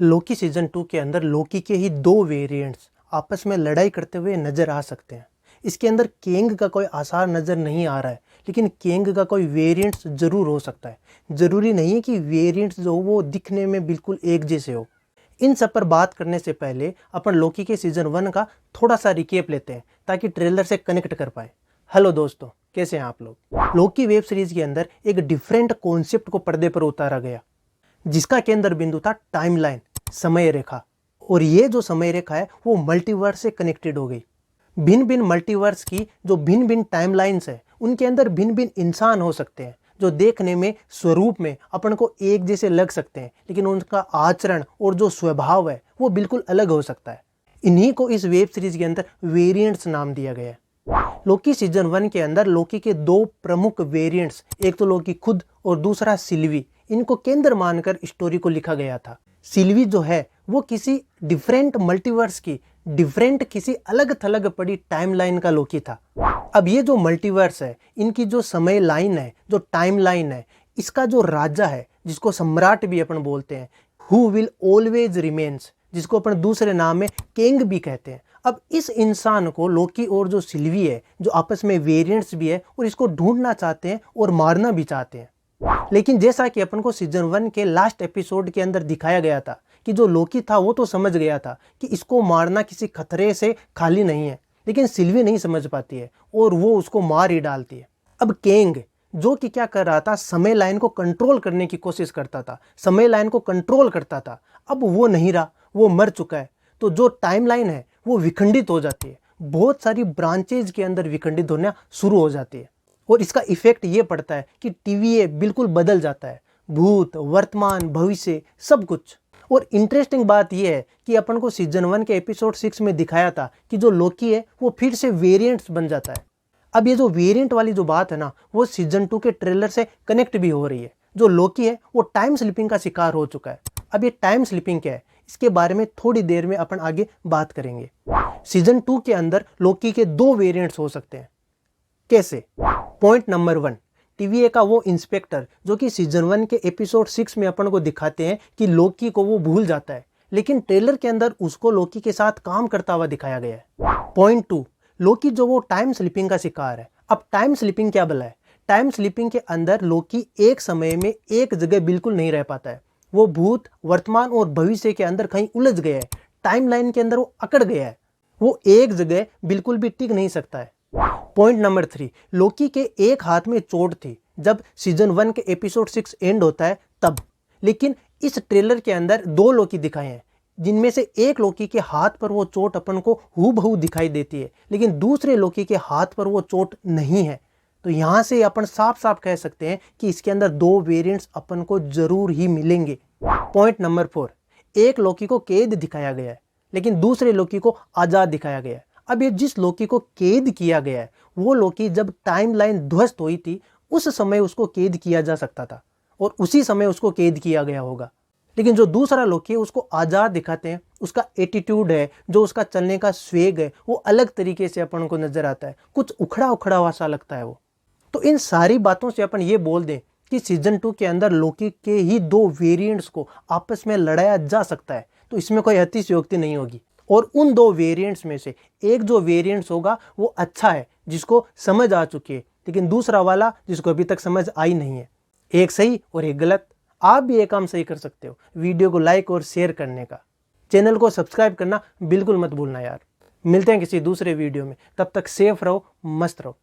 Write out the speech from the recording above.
Loki season 2 के अंदर लोकी के ही दो वेरिएंट्स आपस में लड़ाई करते हुए नजर आ सकते हैं। इसके अंदर केंग का कोई आसार नजर नहीं आ रहा है, लेकिन केंग का कोई वेरिएंट्स जरूर हो सकता है। जरूरी नहीं है कि वेरिएंट्स जो वो दिखने में बिल्कुल एक जैसे हो। इन सब पर बात करने से पहले अपन लोकी के सीजन 1 का थोड़ा सा रिकेप लेते हैं ताकि ट्रेलर से कनेक्ट कर पाए। हेलो दोस्तों, कैसे हैं आप लोग। लोकी वेब सीरीज के अंदर एक डिफरेंट कॉन्सेप्ट को पर्दे पर उतारा गया, जिसका केंद्र बिंदु था टाइमलाइन, समय रेखा। और ये जो समय रेखा है वो मल्टीवर्स से कनेक्टेड हो गई। भिन्न भिन्न मल्टीवर्स की जो भिन्न भिन्न टाइमलाइंस है, उनके अंदर भिन्न भिन्न इंसान हो सकते हैं जो देखने में स्वरूप में अपन को एक जैसे लग सकते हैं, लेकिन उनका आचरण और जो स्वभाव है वो बिल्कुल अलग हो सकता है। इन्हीं को इस वेब सीरीज के अंदर वेरिएंट्स नाम दिया गया है। लोकी सीजन 1 के अंदर लोकी के दो प्रमुख वेरिएंट्स, एक तो लोकी खुद और दूसरा सिल्वी, इनको केंद्र मानकर स्टोरी को लिखा गया था। सिल्वी जो है वो किसी डिफरेंट मल्टीवर्स की डिफरेंट किसी अलग थलग पड़ी टाइमलाइन का लोकी था। अब ये जो मल्टीवर्स है, इनकी जो समय लाइन है, जो टाइमलाइन है, इसका जो राजा है, जिसको सम्राट भी अपन बोलते हैं, हु विल ऑलवेज रिमेन्स, जिसको अपन दूसरे नाम में केंग भी कहते हैं। अब इस इंसान को लोकी और जो सिल्वी है, जो आपस में वेरिएंट्स भी है, और इसको ढूंढना चाहते हैं और मारना भी चाहते हैं। लेकिन जैसा कि अपन को सीजन 1 के लास्ट एपिसोड के अंदर दिखाया गया था कि जो लोकी था वो तो समझ गया था कि इसको मारना किसी खतरे से खाली नहीं है, लेकिन सिल्वी नहीं समझ पाती है और वो उसको मार ही डालती है। अब केंग जो कि क्या कर रहा था, समय लाइन को कंट्रोल करने की कोशिश करता था, समय लाइन को कंट्रोल करता था। अब वो नहीं रहा, वो मर चुका है। तो जो टाइमलाइन है वो विखंडित हो जाती है, बहुत सारी ब्रांचेज के अंदर विखंडित होना शुरू हो जाती है। और इसका इफेक्ट ये पड़ता है कि टीवीए बिल्कुल बदल जाता है, भूत, वर्तमान, भविष्य, सब कुछ। और इंटरेस्टिंग बात यह है कि अपन को सीजन 1 के एपिसोड 6 में दिखाया था कि जो लोकी है वो फिर से वेरिएंट्स बन जाता है। अब ये जो वेरिएंट वाली जो बात है ना, वो सीजन 2 के ट्रेलर से कनेक्ट भी हो रही है। जो लोकी है वो टाइम स्लिपिंग का शिकार हो चुका है। अब ये टाइम स्लिपिंग क्या है, इसके बारे में थोड़ी देर में अपन आगे बात करेंगे। सीजन 2 के अंदर लोकी के दो वेरिएंट्स हो सकते हैं। कैसे? पॉइंट नंबर 1, टीवीए का वो इंस्पेक्टर जो कि सीजन 1 के एपिसोड 6 में अपन को दिखाते हैं कि लोकी को वो भूल जाता है, लेकिन ट्रेलर के अंदर उसको लोकी के साथ काम करता हुआ दिखाया गया है। पॉइंट 2, लोकी जो वो टाइम स्लिपिंग का शिकार है। अब टाइम स्लिपिंग क्या भला है? टाइम स्लिपिंग के अंदर लोकी एक समय में एक जगह बिल्कुल नहीं रह पाता है। वो भूत, वर्तमान और भविष्य के अंदर कहीं उलझ गया है, टाइमलाइन के अंदर वो अकड़ गया है, वो एक जगह बिल्कुल भी टिक नहीं सकता है। पॉइंट नंबर 3, लोकी के एक हाथ में चोट थी जब सीजन 1 के एपिसोड 6 एंड होता है तब, लेकिन इस ट्रेलर के अंदर दो लोकी दिखाए हैं, जिनमें से एक लोकी के हाथ पर वो चोट अपन को हूबहू दिखाई देती है, लेकिन दूसरे लोकी के हाथ पर वो चोट नहीं है। तो यहां से अपन साफ साफ कह सकते हैं कि इसके अंदर दो वेरिएंट्स अपन को जरूर ही मिलेंगे। पॉइंट नंबर 4, एक लोकी को कैद दिखाया गया है, लेकिन दूसरे लोकी को आजाद दिखाया गया है। अब ये जिस लोकी को कैद किया गया है, वो लोकी जब टाइमलाइन ध्वस्त हुई थी उस समय उसको कैद किया जा सकता था और उसी समय उसको कैद किया गया होगा। लेकिन जो दूसरा लोकी है उसको आजाद दिखाते हैं, उसका एटीट्यूड है, जो उसका चलने का स्वेग है, वो अलग तरीके से अपन को नजर आता है, कुछ उखड़ा उखड़ा हुआ सा लगता है वो। तो इन सारी बातों से अपन ये बोल दें कि सीजन 2 के अंदर लोकी के ही दो वेरिएंट्स को आपस में लड़ाया जा सकता है, तो इसमें कोई अतिशयोक्ति नहीं होगी। और उन दो वेरिएंट्स में से एक जो वेरिएंट्स होगा वो अच्छा है, जिसको समझ आ चुकी है, लेकिन दूसरा वाला जिसको अभी तक समझ आई नहीं है। एक सही और एक गलत। आप भी ये काम सही कर सकते हो, वीडियो को लाइक और शेयर करने का, चैनल को सब्सक्राइब करना बिल्कुल मत भूलना यार। मिलते हैं किसी दूसरे वीडियो में, तब तक सेफ रहो, मस्त रहो।